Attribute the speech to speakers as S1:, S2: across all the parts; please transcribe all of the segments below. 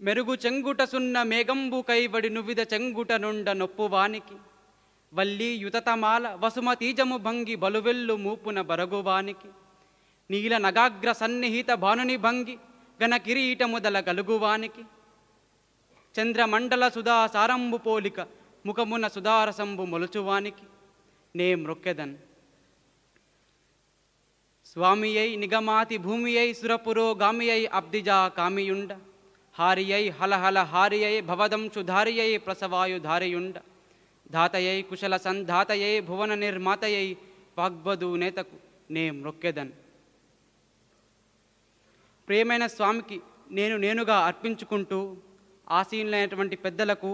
S1: మెరుగు చెంగుట సున్న మేఘంబు కైవడి నువ్విద చెంగుట నుండ నొప్పువానికి వల్లి యుతతమాల వసుమతీజము భంగి బలువెల్లు మూపున బరగువానికి నీల నగాగ్ర సన్నిహిత భానుని భంగి గణ కిరీట ముదల గలుగువానికి చంద్రమండల సుధా సారంబు పోలిక ముఖమున సుధారసంబు మొలుచువానికి నే మ్రొక్కెదన్. స్వామియై నిగమాతి భూమియై సురపురోగామియై అబ్దిజా కామియుండ హారియై హలహల హారియై భవదంశుధారియై ప్రసవాయుధారియుండ ధాతయై కుశల సంధాతయై భువన నిర్మాతయై వాగ్వధు నేతకు నే మ్రొక్కెదన్. ప్రియమైన స్వామికి నేనుగా అర్పించుకుంటూ ఆసీనులైనటువంటి పెద్దలకు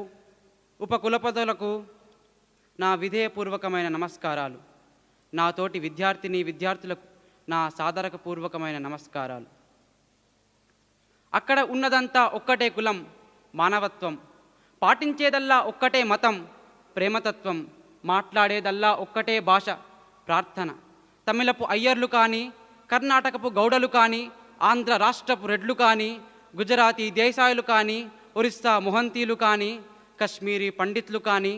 S1: ఉపకులపతులకు నా విధేయపూర్వకమైన నమస్కారాలు. నా తోటి విద్యార్థులకు నా సాదరకపూర్వకమైన నమస్కారాలు. అక్కడ ఉన్నదంతా ఒక్కటే కులం, మానవత్వం. పాటించేదల్లా ఒక్కటే మతం, ప్రేమతత్వం. మాట్లాడేదల్లా ఒక్కటే భాష, ప్రార్థన. తమిళపు అయ్యర్లు కానీ, కర్ణాటకపు గౌడలు కానీ, ఆంధ్ర రాష్ట్రపు రెడ్లు కానీ, గుజరాతీ దేశాయులు కానీ, ఒరిస్సా మొహంతీలు కానీ, కశ్మీరీ పండిత్లు కానీ,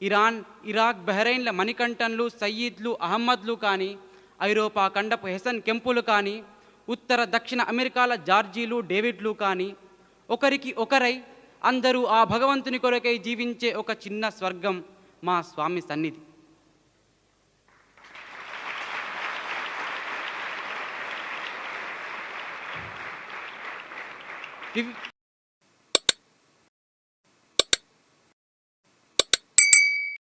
S1: ఇరాన్ ఇరాక్ బహ్రెయిన్ల మణికంఠన్లు సయ్యీద్లు అహమ్మద్లు కానీ, ఐరోపా ఖండపు హెసన్ కెంపులు కానీ, ఉత్తర దక్షిణ అమెరికాల జార్జీలు డేవిడ్లు కానీ, ఒకరికి ఒకరై అందరూ ఆ భగవంతుని కొరకై జీవించే ఒక చిన్న స్వర్గం మా స్వామి సన్నిధి.